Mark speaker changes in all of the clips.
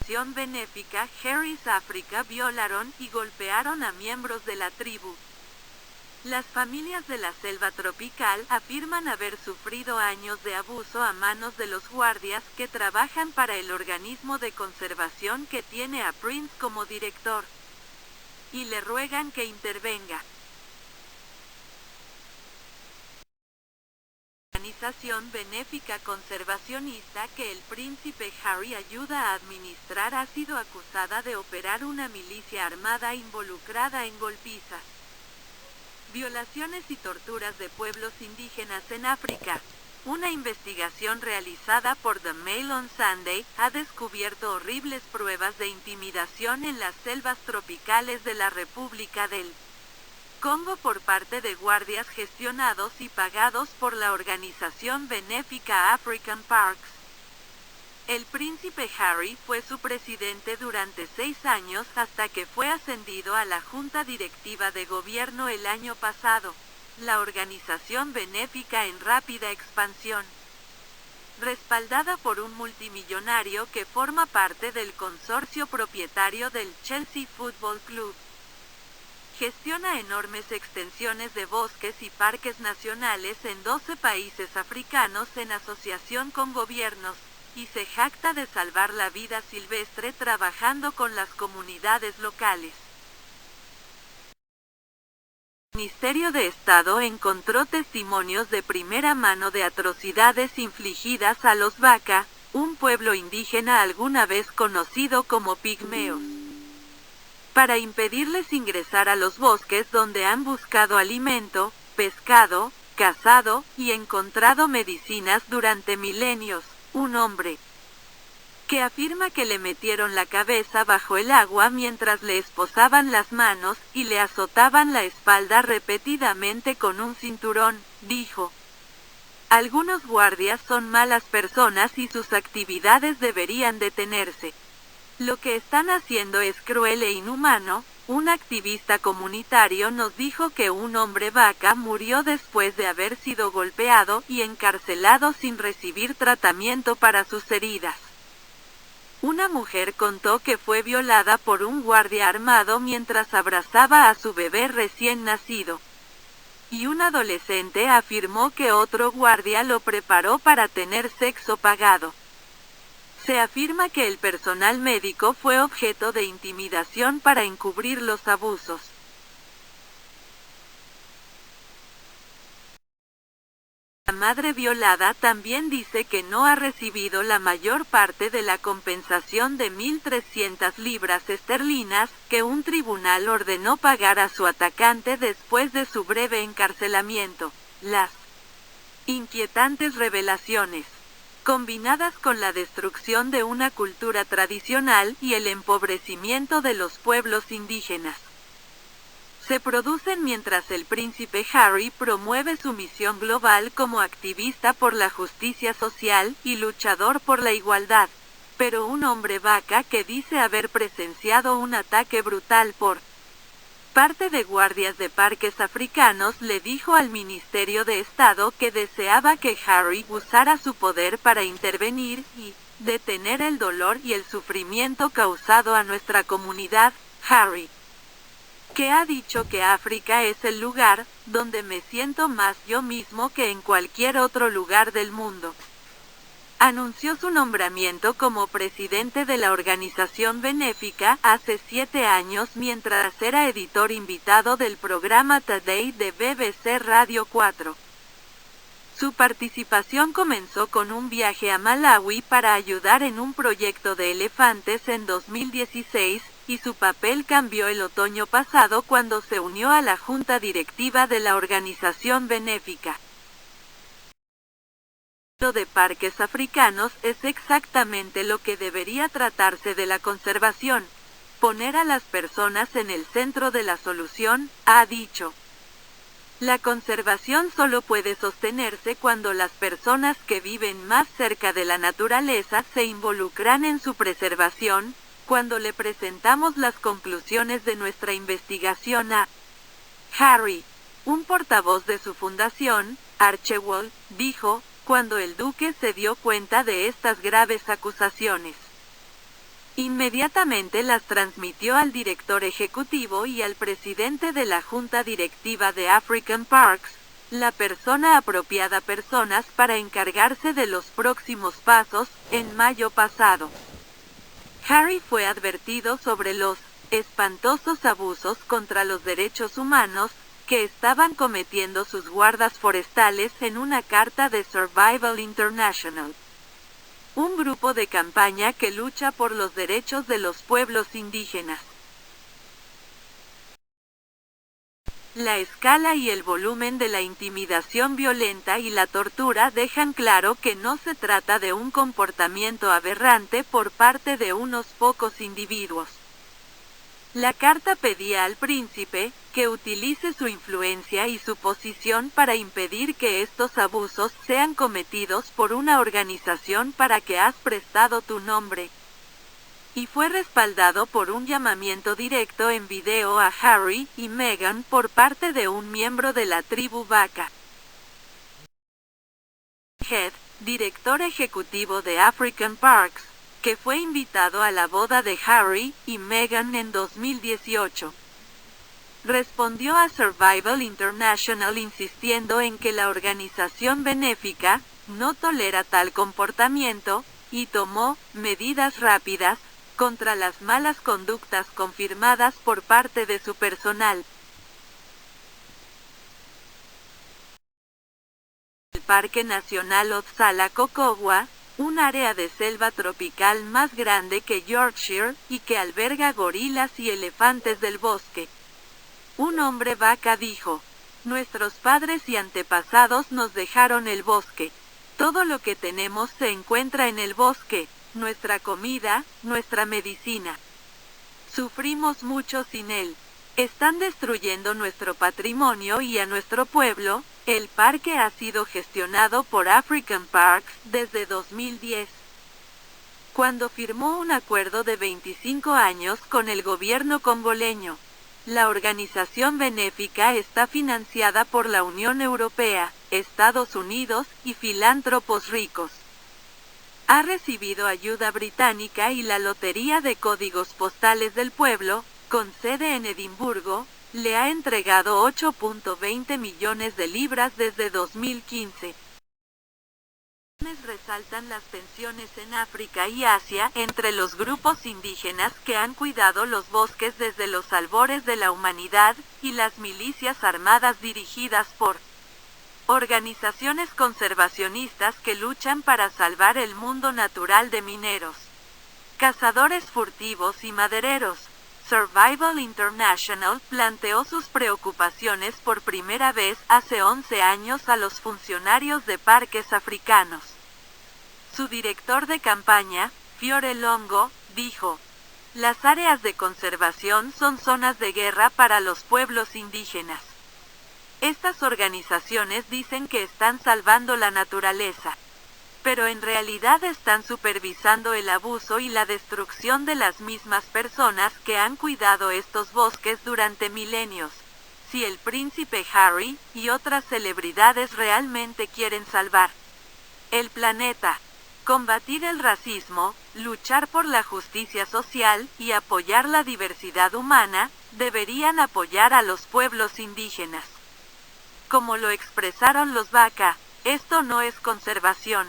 Speaker 1: benéfica Harris África violaron y golpearon a miembros de la tribu. Las familias de la selva tropical afirman haber sufrido años de abuso a manos de los guardias que trabajan para el organismo de conservación que tiene a Prince como director, y le ruegan que intervenga. La organización benéfica conservacionista que el príncipe Harry ayuda a administrar ha sido acusada de operar una milicia armada involucrada en golpizas, violaciones y torturas de pueblos indígenas en África. Una investigación realizada por The Mail on Sunday ha descubierto horribles pruebas de intimidación en las selvas tropicales de la República del Congo por parte de guardias gestionados y pagados por la organización benéfica African Parks. El príncipe Harry fue su presidente durante 6 años hasta que fue ascendido a la junta directiva de gobierno el año pasado, la organización benéfica en rápida expansión, respaldada por un multimillonario que forma parte del consorcio propietario del Chelsea Football Club. Gestiona enormes extensiones de bosques y parques nacionales en 12 países africanos en asociación con gobiernos, y se jacta de salvar la vida silvestre trabajando con las comunidades locales. El Ministerio de Estado encontró testimonios de primera mano de atrocidades infligidas a los Baka, un pueblo indígena alguna vez conocido como pigmeos, para impedirles ingresar a los bosques donde han buscado alimento, pescado, cazado y encontrado medicinas durante milenios. Un hombre que afirma que le metieron la cabeza bajo el agua mientras le esposaban las manos y le azotaban la espalda repetidamente con un cinturón, dijo: algunos guardias son malas personas y sus actividades deberían detenerse. Lo que están haciendo es cruel e inhumano. Un activista comunitario nos dijo que un hombre Baka murió después de haber sido golpeado y encarcelado sin recibir tratamiento para sus heridas. Una mujer contó que fue violada por un guardia armado mientras abrazaba a su bebé recién nacido. Y un adolescente afirmó que otro guardia lo preparó para tener sexo pagado. Se afirma que el personal médico fue objeto de intimidación para encubrir los abusos. La madre violada también dice que no ha recibido la mayor parte de la compensación de 1.300 libras esterlinas que un tribunal ordenó pagar a su atacante después de su breve encarcelamiento. Las inquietantes revelaciones, combinadas con la destrucción de una cultura tradicional y el empobrecimiento de los pueblos indígenas, se producen mientras el príncipe Harry promueve su misión global como activista por la justicia social y luchador por la igualdad, pero un hombre Baka que dice haber presenciado un ataque brutal por parte de guardias de parques africanos le dijo al Ministerio de Estado que deseaba que Harry usara su poder para intervenir y detener el dolor y el sufrimiento causado a nuestra comunidad. Harry, que ha dicho que África es el lugar donde me siento más yo mismo que en cualquier otro lugar del mundo, anunció su nombramiento como presidente de la organización benéfica hace 7 años mientras era editor invitado del programa Today de BBC Radio 4. Su participación comenzó con un viaje a Malawi para ayudar en un proyecto de elefantes en 2016, y su papel cambió el otoño pasado cuando se unió a la junta directiva de la organización benéfica de parques africanos. Es exactamente lo que debería tratarse de la conservación, poner a las personas en el centro de la solución, ha dicho. La conservación solo puede sostenerse cuando las personas que viven más cerca de la naturaleza se involucran en su preservación. Cuando le presentamos las conclusiones de nuestra investigación a Harry, un portavoz de su fundación, Archewell, dijo, cuando el duque se dio cuenta de estas graves acusaciones. Inmediatamente las transmitió al director ejecutivo y al presidente de la junta directiva de African Parks, la persona apropiada personas para encargarse de los próximos pasos, en mayo pasado. Harry fue advertido sobre los espantosos abusos contra los derechos humanos que estaban cometiendo sus guardas forestales en una carta de Survival International, un grupo de campaña que lucha por los derechos de los pueblos indígenas. La escala y el volumen de la intimidación violenta y la tortura dejan claro que no se trata de un comportamiento aberrante por parte de unos pocos individuos. La carta pedía al príncipe que utilice su influencia y su posición para impedir que estos abusos sean cometidos por una organización para que has prestado tu nombre. Y fue respaldado por un llamamiento directo en video a Harry y Meghan por parte de un miembro de la tribu Baka. Head, director ejecutivo de African Parks, que fue invitado a la boda de Harry y Meghan en 2018. Respondió a Survival International insistiendo en que la organización benéfica no tolera tal comportamiento y tomó medidas rápidas contra las malas conductas confirmadas por parte de su personal. El Parque Nacional Otsala-Kokogwa, un área de selva tropical más grande que Yorkshire y que alberga gorilas y elefantes del bosque. Un hombre vaca dijo: "Nuestros padres y antepasados nos dejaron el bosque. Todo lo que tenemos se encuentra en el bosque, nuestra comida, nuestra medicina. Sufrimos mucho sin él. Están destruyendo nuestro patrimonio y a nuestro pueblo". El parque ha sido gestionado por African Parks desde 2010, cuando firmó un acuerdo de 25 años con el gobierno congoleño. La organización benéfica está financiada por la Unión Europea, Estados Unidos y filántropos ricos. Ha recibido ayuda británica y la Lotería de Códigos Postales del Pueblo, con sede en Edimburgo, le ha entregado 8.20 millones de libras desde 2015. Resaltan las tensiones en África y Asia entre los grupos indígenas que han cuidado los bosques desde los albores de la humanidad y las milicias armadas dirigidas por organizaciones conservacionistas que luchan para salvar el mundo natural de mineros, cazadores furtivos y madereros. Survival International planteó sus preocupaciones por primera vez hace 11 años a los funcionarios de parques africanos. Su director de campaña, Fiore Longo, dijo: "Las áreas de conservación son zonas de guerra para los pueblos indígenas. Estas organizaciones dicen que están salvando la naturaleza, pero en realidad están supervisando el abuso y la destrucción de las mismas personas que han cuidado estos bosques durante milenios. Si el príncipe Harry y otras celebridades realmente quieren salvar el planeta, combatir el racismo, luchar por la justicia social y apoyar la diversidad humana, deberían apoyar a los pueblos indígenas. Como lo expresaron los Baka, esto no es conservación,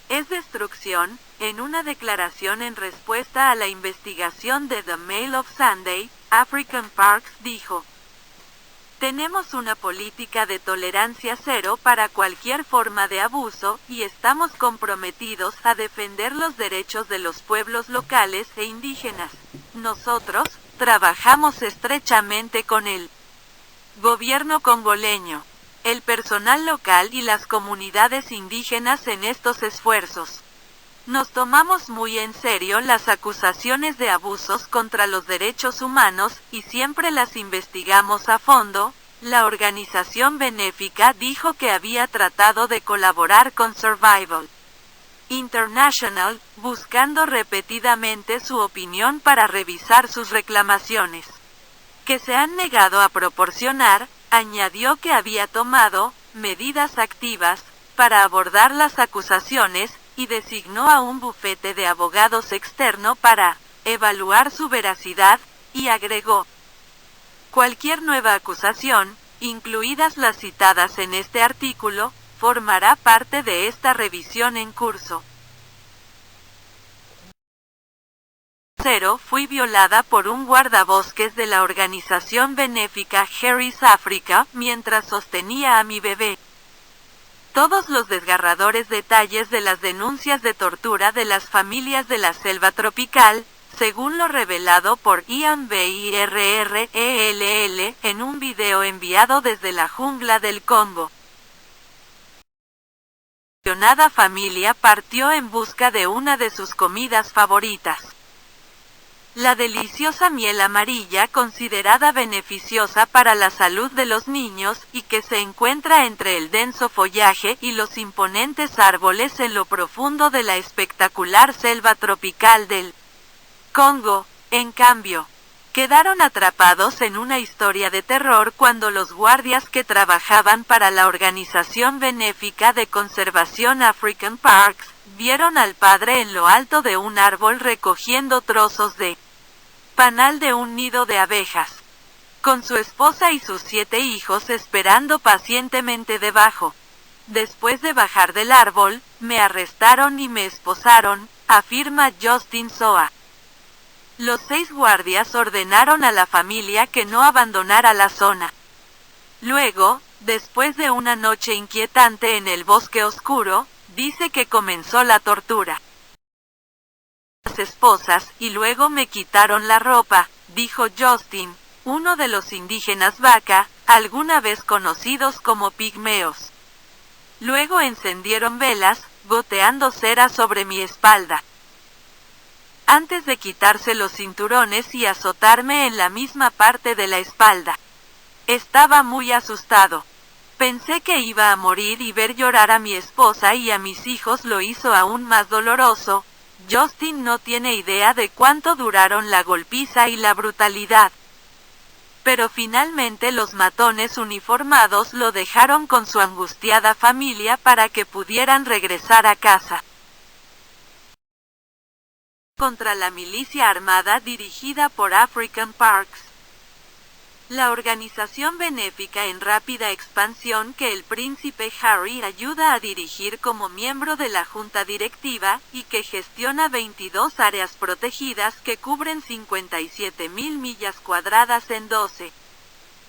Speaker 1: es destrucción". En una declaración en respuesta a la investigación de The Mail of Sunday, African Parks dijo: "Tenemos una política de tolerancia cero para cualquier forma de abuso y estamos comprometidos a defender los derechos de los pueblos locales e indígenas. Nosotros trabajamos estrechamente con el gobierno congoleño, el personal local y las comunidades indígenas en estos esfuerzos. Nos tomamos muy en serio las acusaciones de abusos contra los derechos humanos y siempre las investigamos a fondo". La organización benéfica dijo que había tratado de colaborar con Survival International, buscando repetidamente su opinión para revisar sus reclamaciones, que se han negado a proporcionar. Añadió que había tomado medidas activas para abordar las acusaciones y designó a un bufete de abogados externo para evaluar su veracidad, y agregó: cualquier nueva acusación, incluidas las citadas en este artículo, formará parte de esta revisión en curso. 0. Fui violada por un guardabosques de la organización benéfica Harris Africa mientras sostenía a mi bebé. Todos los desgarradores detalles de las denuncias de tortura de las familias de la selva tropical, según lo revelado por Ian Birrell en un video enviado desde la jungla del Congo. La mencionada familia partió en busca de una de sus comidas favoritas. La deliciosa miel amarilla, considerada beneficiosa para la salud de los niños, y que se encuentra entre el denso follaje y los imponentes árboles en lo profundo de la espectacular selva tropical del Congo, en cambio, quedaron atrapados en una historia de terror cuando los guardias que trabajaban para la organización benéfica de conservación African Parks, vieron al padre en lo alto de un árbol recogiendo trozos de panal de un nido de abejas, con su esposa y sus 7 hijos esperando pacientemente debajo. Después de bajar del árbol, me arrestaron y me esposaron, afirma Justin Soa. Los 6 guardias ordenaron a la familia que no abandonara la zona. Luego, después de una noche inquietante en el bosque oscuro, dice que comenzó la tortura. Las esposas, y luego me quitaron la ropa, dijo Justin, uno de los indígenas Baka, alguna vez conocidos como pigmeos. Luego encendieron velas, goteando cera sobre mi espalda. Antes de quitarse los cinturones y azotarme en la misma parte de la espalda. Estaba muy asustado. Pensé que iba a morir y ver llorar a mi esposa y a mis hijos lo hizo aún más doloroso. Justin no tiene idea de cuánto duraron la golpiza y la brutalidad. Pero finalmente los matones uniformados lo dejaron con su angustiada familia para que pudieran regresar a casa. Contra la milicia armada dirigida por African Parks. La organización benéfica en rápida expansión que el príncipe Harry ayuda a dirigir como miembro de la junta directiva, y que gestiona 22 áreas protegidas que cubren 57.000 millas cuadradas en 12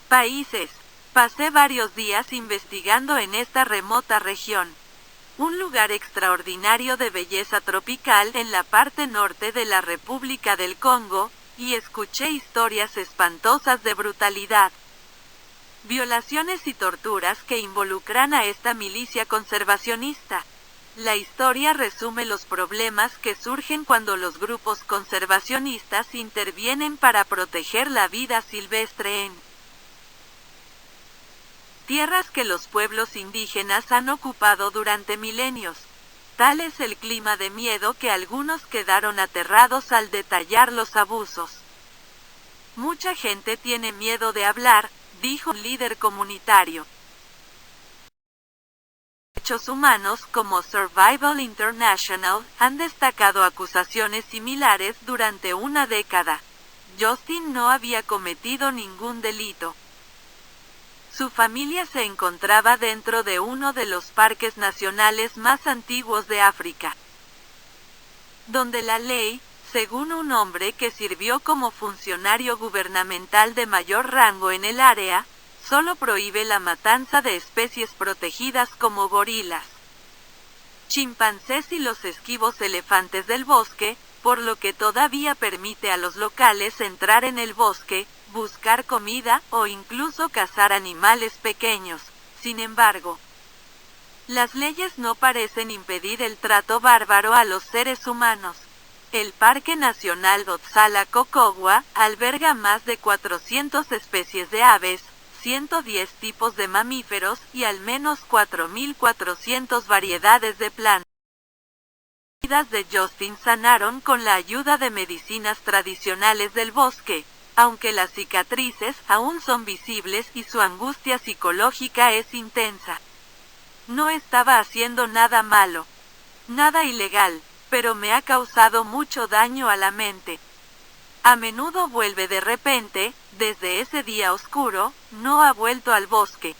Speaker 1: países. Pasé varios días investigando en esta remota región. Un lugar extraordinario de belleza tropical en la parte norte de la República del Congo, y escuché historias espantosas de brutalidad, violaciones y torturas que involucran a esta milicia conservacionista. La historia resume los problemas que surgen cuando los grupos conservacionistas intervienen para proteger la vida silvestre en tierras que los pueblos indígenas han ocupado durante milenios. Tal es el clima de miedo que algunos quedaron aterrados al detallar los abusos. Mucha gente tiene miedo de hablar, dijo un líder comunitario. Derechos humanos como Survival International han destacado acusaciones similares durante una década. Justin no había cometido ningún delito. Su familia se encontraba dentro de uno de los parques nacionales más antiguos de África, donde la ley, según un hombre que sirvió como funcionario gubernamental de mayor rango en el área, solo prohíbe la matanza de especies protegidas como gorilas, chimpancés y los esquivos elefantes del bosque, por lo que todavía permite a los locales entrar en el bosque, buscar comida o incluso cazar animales pequeños. Sin embargo, las leyes no parecen impedir el trato bárbaro a los seres humanos. El Parque Nacional Botsala-Kokogwa alberga más de 400 especies de aves, 110 tipos de mamíferos y al menos 4.400 variedades de plantas. Las heridas de Justin sanaron con la ayuda de medicinas tradicionales del bosque, aunque las cicatrices aún son visibles y su angustia psicológica es intensa. No estaba haciendo nada malo, nada ilegal, pero me ha causado mucho daño a la mente. A menudo vuelve de repente, desde ese día oscuro, no ha vuelto al bosque.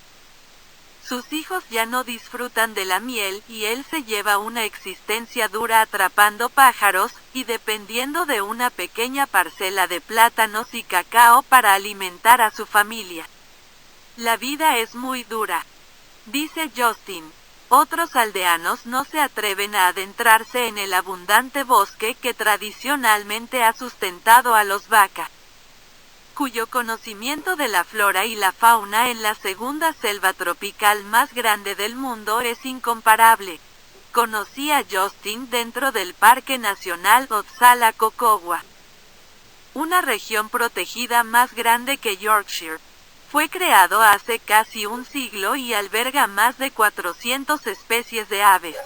Speaker 1: Sus hijos ya no disfrutan de la miel y él se lleva una existencia dura atrapando pájaros y dependiendo de una pequeña parcela de plátanos y cacao para alimentar a su familia. La vida es muy dura, dice Justin. Otros aldeanos no se atreven a adentrarse en el abundante bosque que tradicionalmente ha sustentado a los Vaca, cuyo conocimiento de la flora y la fauna en la segunda selva tropical más grande del mundo es incomparable. Conocí a Justin dentro del Parque Nacional Otsala-Kokowwa, una región protegida más grande que Yorkshire. Fue creado hace casi un siglo y alberga más de 400 especies de aves,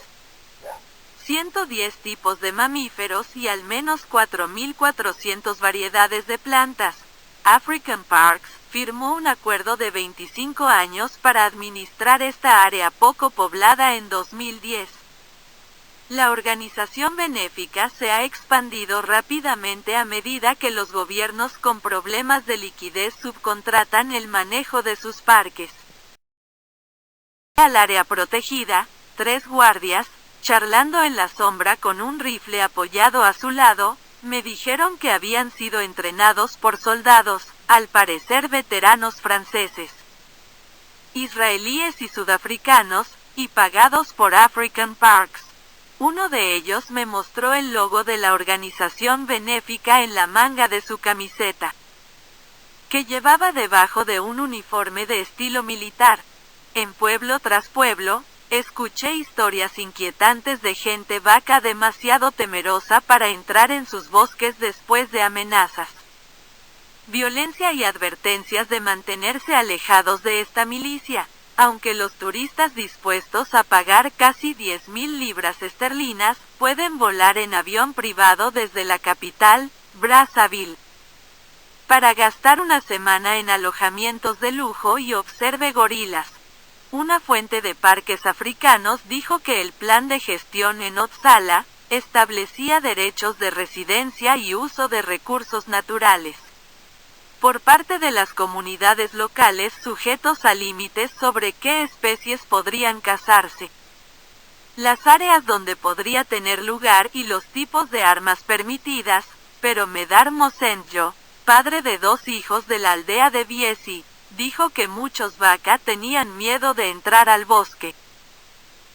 Speaker 1: 110 tipos de mamíferos y al menos 4.400 variedades de plantas. African Parks firmó un acuerdo de 25 años para administrar esta área poco poblada en 2010. La organización benéfica se ha expandido rápidamente a medida que los gobiernos con problemas de liquidez subcontratan el manejo de sus parques. Al área protegida, 3 guardias, charlando en la sombra con un rifle apoyado a su lado, me dijeron que habían sido entrenados por soldados, al parecer veteranos franceses, israelíes y sudafricanos, y pagados por African Parks. Uno de ellos me mostró el logo de la organización benéfica en la manga de su camiseta, que llevaba debajo de un uniforme de estilo militar. En pueblo tras pueblo, escuché historias inquietantes de gente vaca demasiado temerosa para entrar en sus bosques después de amenazas, violencia y advertencias de mantenerse alejados de esta milicia, aunque los turistas dispuestos a pagar casi 10.000 libras esterlinas pueden volar en avión privado desde la capital, Brazzaville, para gastar una semana en alojamientos de lujo y observe gorilas. Una fuente de parques africanos dijo que el plan de gestión en Otsala establecía derechos de residencia y uso de recursos naturales por parte de las comunidades locales sujetos a límites sobre qué especies podrían cazarse, las áreas donde podría tener lugar y los tipos de armas permitidas, pero Medar Mosenjo, padre de 2 hijos de la aldea de Biesi, dijo que muchos Vaca tenían miedo de entrar al bosque.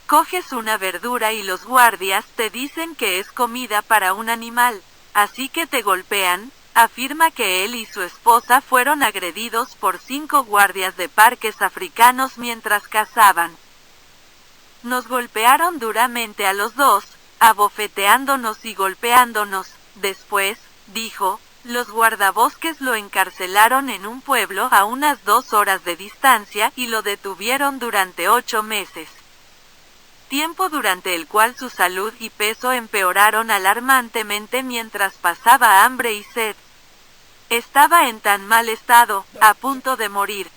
Speaker 1: Coges una verdura y los guardias te dicen que es comida para un animal, así que te golpean. Afirma que él y su esposa fueron agredidos por 5 guardias de parques africanos mientras cazaban. Nos golpearon duramente a los 2, abofeteándonos y golpeándonos. Después, dijo, los guardabosques lo encarcelaron en un pueblo a unas 2 horas de distancia y lo detuvieron durante 8 meses. Tiempo durante el cual su salud y peso empeoraron alarmantemente mientras pasaba hambre y sed. Estaba en tan mal estado, a punto de morir,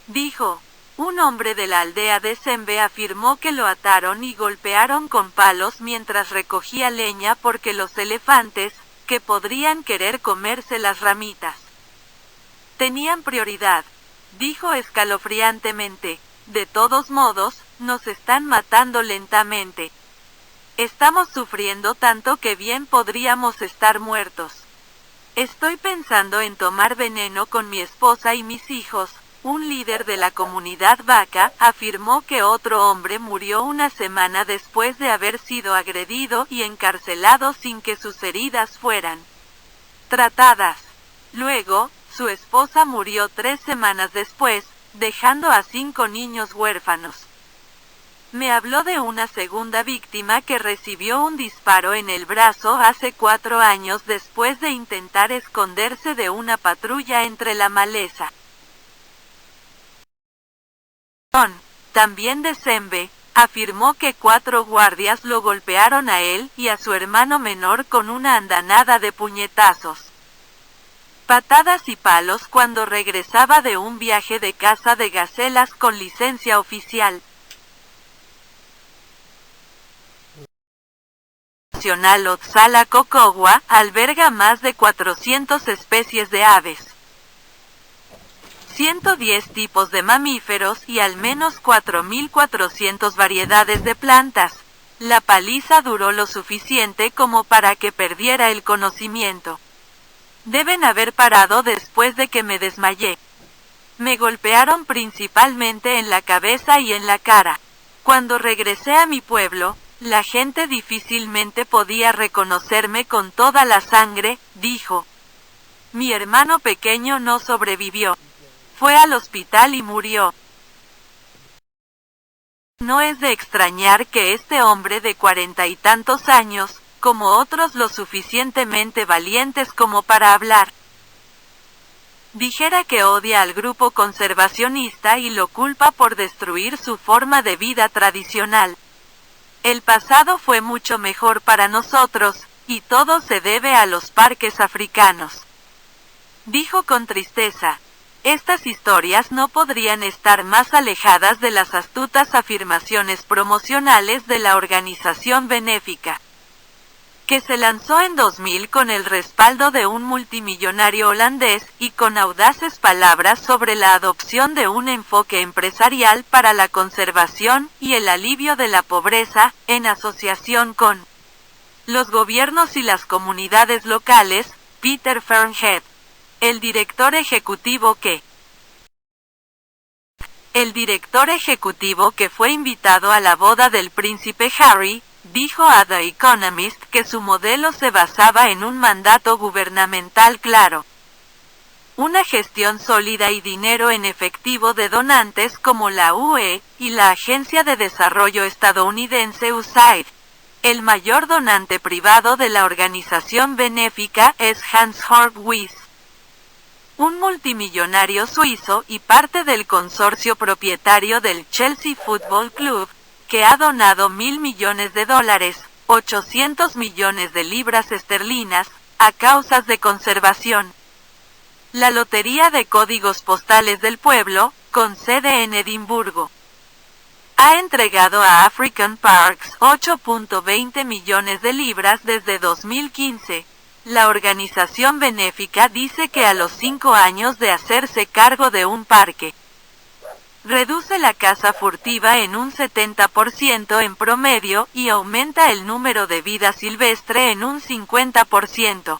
Speaker 1: dijo. Un hombre de la aldea de Sembe afirmó que lo ataron y golpearon con palos mientras recogía leña porque los elefantes, que podrían querer comerse las ramitas, tenían prioridad, dijo escalofriantemente. De todos modos, nos están matando lentamente. Estamos sufriendo tanto que bien podríamos estar muertos. Estoy pensando en tomar veneno con mi esposa y mis hijos. Un líder de la comunidad Vaca afirmó que otro hombre murió una semana después de haber sido agredido y encarcelado sin que sus heridas fueran tratadas. Luego, su esposa murió 3 semanas después, dejando a 5 niños huérfanos. Me habló de una segunda víctima que recibió un disparo en el brazo hace 4 años después de intentar esconderse de una patrulla entre la maleza. También de Sembe, afirmó que 4 guardias lo golpearon a él y a su hermano menor con una andanada de puñetazos, patadas y palos cuando regresaba de un viaje de caza de gacelas con licencia oficial. Nacional Otzala-Kokogua alberga más de 400 especies de aves, 110 tipos de mamíferos y al menos 4.400 variedades de plantas. La paliza duró lo suficiente como para que perdiera el conocimiento. Deben haber parado después de que me desmayé. Me golpearon principalmente en la cabeza y en la cara. Cuando regresé a mi pueblo, la gente difícilmente podía reconocerme con toda la sangre, dijo. Mi hermano pequeño no sobrevivió. Fue al hospital y murió. No es de extrañar que este hombre de 40 y tantos años, como otros lo suficientemente valientes como para hablar, dijera que odia al grupo conservacionista y lo culpa por destruir su forma de vida tradicional. El pasado fue mucho mejor para nosotros, y todo se debe a los parques africanos. Dijo con tristeza. Estas historias no podrían estar más alejadas de las astutas afirmaciones promocionales de la organización benéfica, que se lanzó en 2000 con el respaldo de un multimillonario holandés y con audaces palabras sobre la adopción de un enfoque empresarial para la conservación y el alivio de la pobreza, en asociación con los gobiernos y las comunidades locales. Peter Fernhead, el director ejecutivo que fue invitado a la boda del príncipe Harry, dijo a The Economist que su modelo se basaba en un mandato gubernamental claro, una gestión sólida y dinero en efectivo de donantes como la UE y la Agencia de Desarrollo estadounidense USAID. El mayor donante privado de la organización benéfica es Hans-Jörg Wyss, un multimillonario suizo y parte del consorcio propietario del Chelsea Football Club, que ha donado $1.000 millones, 800 millones de libras esterlinas, a causas de conservación. La Lotería de Códigos Postales del Pueblo, con sede en Edimburgo, ha entregado a African Parks 8.20 millones de libras desde 2015. La organización benéfica dice que a los 5 años de hacerse cargo de un parque, reduce la caza furtiva en un 70% en promedio y aumenta el número de vida silvestre en un 50%.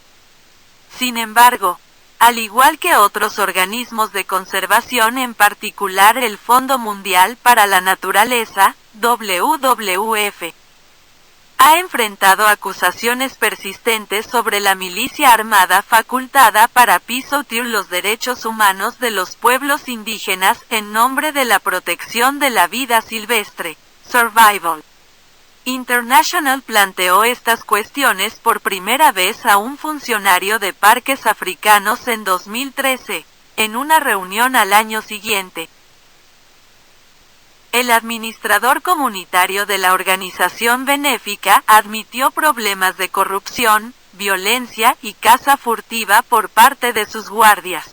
Speaker 1: Sin embargo, al igual que otros organismos de conservación, en particular el Fondo Mundial para la Naturaleza, WWF, ha enfrentado acusaciones persistentes sobre la milicia armada facultada para pisotear los derechos humanos de los pueblos indígenas en nombre de la protección de la vida silvestre. Survival International planteó estas cuestiones por primera vez a un funcionario de parques africanos en 2013, en una reunión al año siguiente. El administrador comunitario de la organización benéfica admitió problemas de corrupción, violencia y caza furtiva por parte de sus guardias,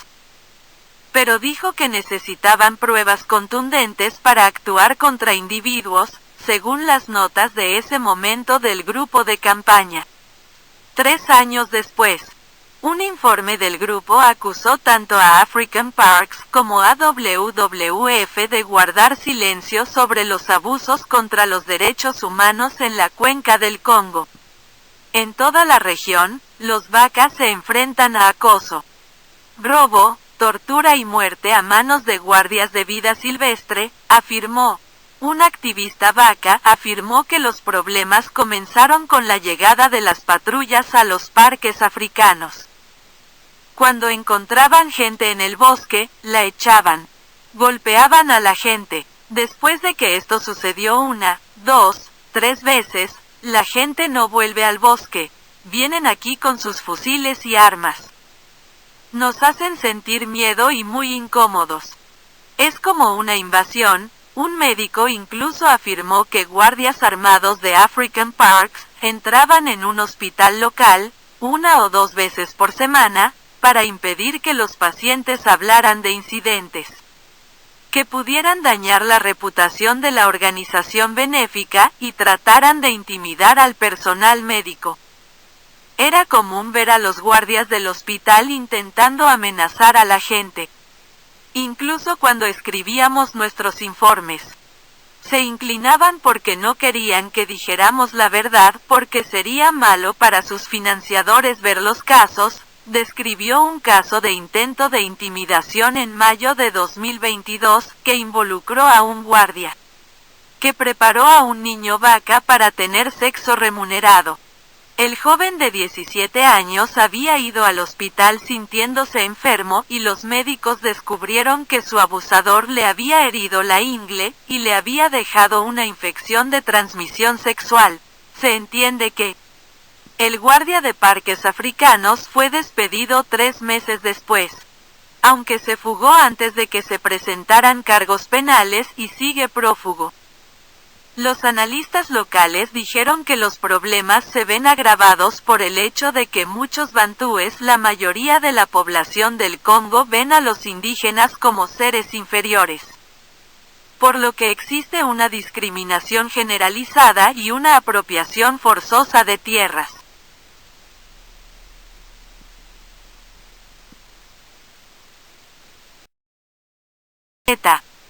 Speaker 1: pero dijo que necesitaban pruebas contundentes para actuar contra individuos, según las notas de ese momento del grupo de campaña. 3 años después, un informe del grupo acusó tanto a African Parks como a WWF de guardar silencio sobre los abusos contra los derechos humanos en la cuenca del Congo. En toda la región, los vacas se enfrentan a acoso, robo, tortura y muerte a manos de guardias de vida silvestre, afirmó. Un activista vaca afirmó que los problemas comenzaron con la llegada de las patrullas a los parques africanos. Cuando encontraban gente en el bosque, la echaban. Golpeaban a la gente. Después de que esto sucedió 1, 2, 3 veces, la gente no vuelve al bosque. Vienen aquí con sus fusiles y armas. Nos hacen sentir miedo y muy incómodos. Es como una invasión. Un médico incluso afirmó que guardias armados de African Parks entraban en un hospital local, 1 o 2 veces por semana, para impedir que los pacientes hablaran de incidentes que pudieran dañar la reputación de la organización benéfica y trataran de intimidar al personal médico. Era común ver a los guardias del hospital intentando amenazar a la gente. Incluso cuando escribíamos nuestros informes. Se inclinaban porque no querían que dijéramos la verdad porque sería malo para sus financiadores ver los casos. Describió un caso de intento de intimidación en mayo de 2022 que involucró a un guardia que preparó a un niño vaca para tener sexo remunerado. El joven de 17 años había ido al hospital sintiéndose enfermo y los médicos descubrieron que su abusador le había herido la ingle y le había dejado una infección de transmisión sexual. Se entiende que el guardia de parques africanos fue despedido 3 meses después, aunque se fugó antes de que se presentaran cargos penales y sigue prófugo. Los analistas locales dijeron que los problemas se ven agravados por el hecho de que muchos bantúes, la mayoría de la población del Congo, ven a los indígenas como seres inferiores. Por lo que existe una discriminación generalizada y una apropiación forzosa de tierras.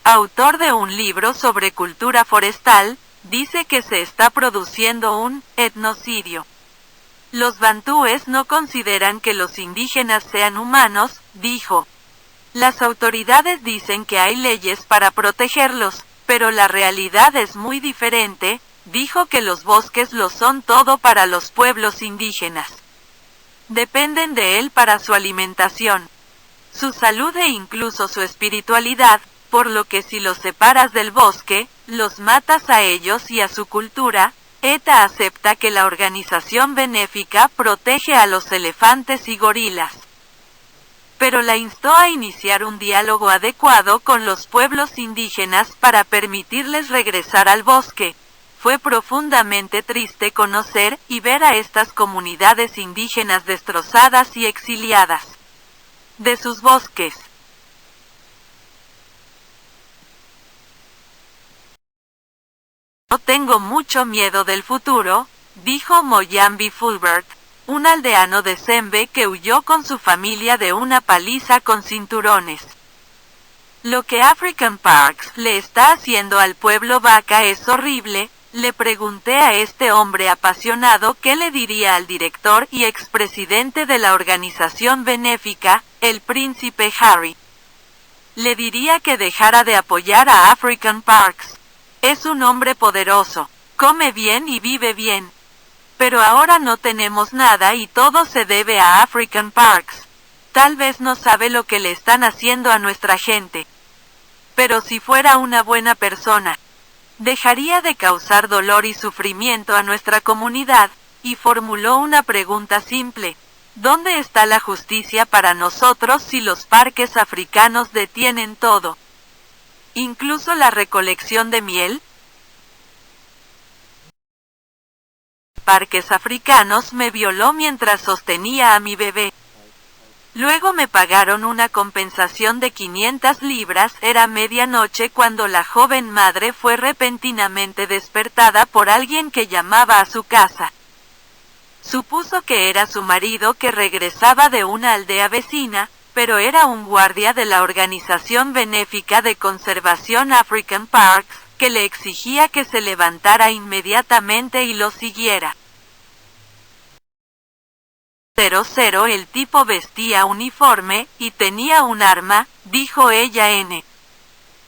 Speaker 1: Autor de un libro sobre cultura forestal, dice que se está produciendo un etnocidio. Los bantúes no consideran que los indígenas sean humanos, dijo. Las autoridades dicen que hay leyes para protegerlos, pero la realidad es muy diferente. Dijo que los bosques lo son todo para los pueblos indígenas. Dependen de él para su alimentación, su salud e incluso su espiritualidad, por lo que si los separas del bosque, los matas a ellos y a su cultura. ETA acepta que la organización benéfica protege a los elefantes y gorilas, pero la instó a iniciar un diálogo adecuado con los pueblos indígenas para permitirles regresar al bosque. Fue profundamente triste conocer y ver a estas comunidades indígenas destrozadas y exiliadas de sus bosques. No tengo mucho miedo del futuro, dijo Moyambi Fulbert, un aldeano de Sembe que huyó con su familia de una paliza con cinturones. Lo que African Parks le está haciendo al pueblo vaca es horrible. Le pregunté a este hombre apasionado qué le diría al director y expresidente de la organización benéfica, el príncipe Harry. Le diría que dejara de apoyar a African Parks. Es un hombre poderoso, come bien y vive bien. Pero ahora no tenemos nada y todo se debe a African Parks. Tal vez no sabe lo que le están haciendo a nuestra gente. Pero si fuera una buena persona, dejaría de causar dolor y sufrimiento a nuestra comunidad, y formuló una pregunta simple. ¿Dónde está la justicia para nosotros si los parques africanos detienen todo? ¿Incluso la recolección de miel? Parques africanos me violó mientras sostenía a mi bebé. Luego me pagaron una compensación de 500 libras. Era medianoche cuando la joven madre fue repentinamente despertada por alguien que llamaba a su casa. Supuso que era su marido que regresaba de una aldea vecina, pero era un guardia de la organización benéfica de conservación African Parks, que le exigía que se levantara inmediatamente y lo siguiera. 00 El tipo vestía uniforme, y tenía un arma, dijo ella.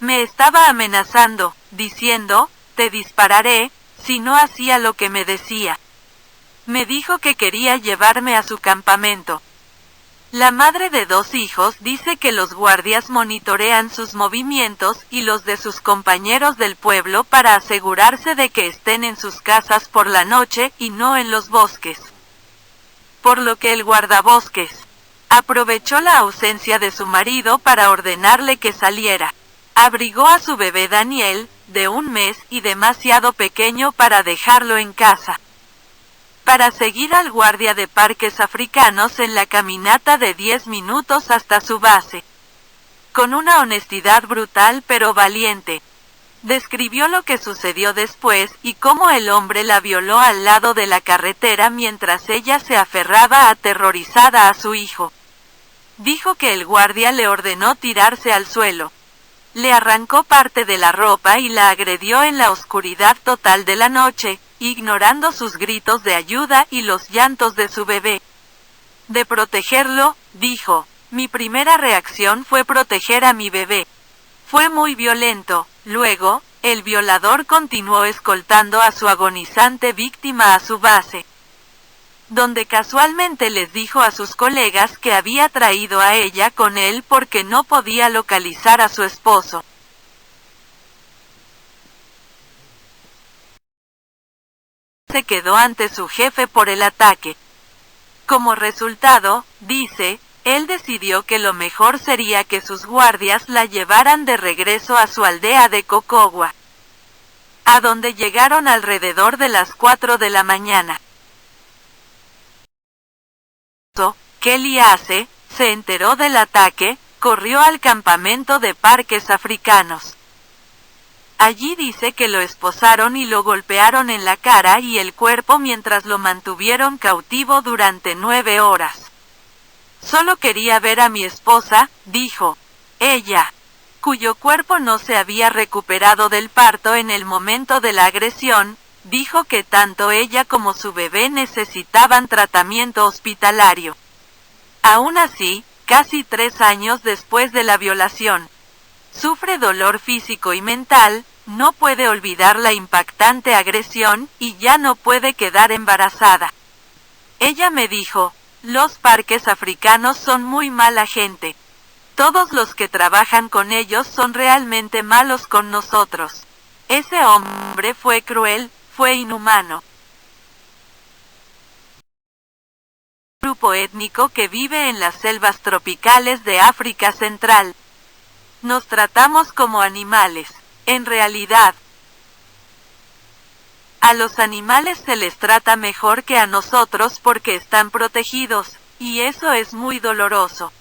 Speaker 1: Me estaba amenazando, diciendo, te dispararé, si no hacía lo que me decía. Me dijo que quería llevarme a su campamento. La madre de 2 hijos dice que los guardias monitorean sus movimientos y los de sus compañeros del pueblo para asegurarse de que estén en sus casas por la noche y no en los bosques. Por lo que el guardabosques aprovechó la ausencia de su marido para ordenarle que saliera. Abrigó a su bebé Daniel, de 1 mes y demasiado pequeño para dejarlo en casa, para seguir al guardia de parques africanos en la caminata de 10 minutos hasta su base. con una honestidad brutal pero valiente. Describió lo que sucedió después y cómo el hombre la violó al lado de la carretera mientras ella se aferraba aterrorizada a su hijo. Dijo que el guardia le ordenó tirarse al suelo. Le arrancó parte de la ropa y la agredió en la oscuridad total de la noche, ignorando sus gritos de ayuda y los llantos de su bebé. De protegerlo, dijo, mi primera reacción fue proteger a mi bebé. Fue muy violento. Luego, el violador continuó escoltando a su agonizante víctima a su base, donde casualmente les dijo a sus colegas que había traído a ella con él porque no podía localizar a su esposo. Se quedó ante su jefe por el ataque. Como resultado, dice, él decidió que lo mejor sería que sus guardias la llevaran de regreso a su aldea de Kokogwa, a donde llegaron alrededor de las 4 de la mañana. Kelly Ace se enteró del ataque, corrió al campamento de parques africanos. Allí dice que lo esposaron y lo golpearon en la cara y el cuerpo mientras lo mantuvieron cautivo durante 9 horas. Solo quería ver a mi esposa, dijo. Ella, cuyo cuerpo no se había recuperado del parto en el momento de la agresión, dijo que tanto ella como su bebé necesitaban tratamiento hospitalario. Aún así, casi 3 años después de la violación, sufre dolor físico y mental, no puede olvidar la impactante agresión y ya no puede quedar embarazada. Ella me dijo, los parques africanos son muy mala gente. Todos los que trabajan con ellos son realmente malos con nosotros. Ese hombre fue cruel, fue inhumano. Grupo étnico que vive en las selvas tropicales de África Central. Nos tratamos como animales. En realidad, a los animales se les trata mejor que a nosotros porque están protegidos, y eso es muy doloroso.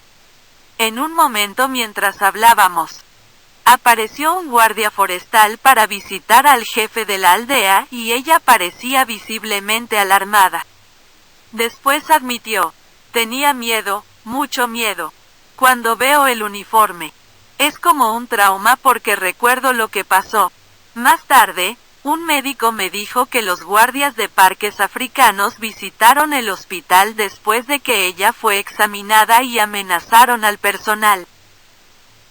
Speaker 1: En un momento mientras hablábamos, apareció un guardia forestal para visitar al jefe de la aldea y ella parecía visiblemente alarmada. Después admitió, tenía miedo, mucho miedo. Cuando veo el uniforme, es como un trauma porque recuerdo lo que pasó. Más tarde, un médico me dijo que los guardias de parques africanos visitaron el hospital después de que ella fue examinada y amenazaron al personal.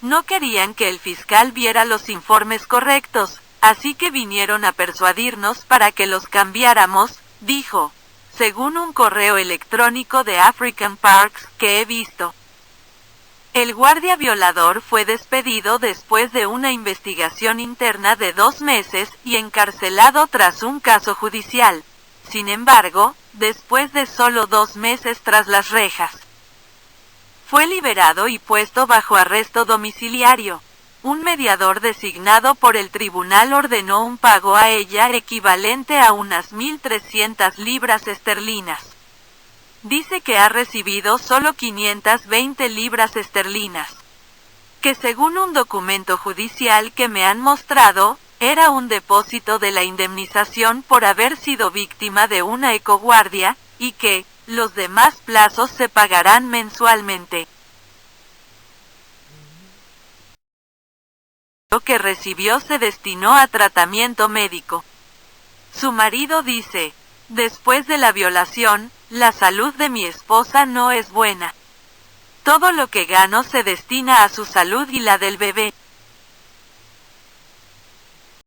Speaker 1: No querían que el fiscal viera los informes correctos, así que vinieron a persuadirnos para que los cambiáramos, dijo, según un correo electrónico de African Parks que he visto. El guardia violador fue despedido después de una investigación interna de 2 meses y encarcelado tras un caso judicial. Sin embargo, después de solo 2 meses tras las rejas, fue liberado y puesto bajo arresto domiciliario. Un mediador designado por el tribunal ordenó un pago a ella equivalente a unas 1.300 libras esterlinas. Dice que ha recibido solo 520 libras esterlinas, que según un documento judicial que me han mostrado, era un depósito de la indemnización por haber sido víctima de una ecoguardia, y que, los demás plazos se pagarán mensualmente. Lo que recibió se destinó a tratamiento médico. Su marido dice, después de la violación, la salud de mi esposa no es buena. Todo lo que gano se destina a su salud y la del bebé.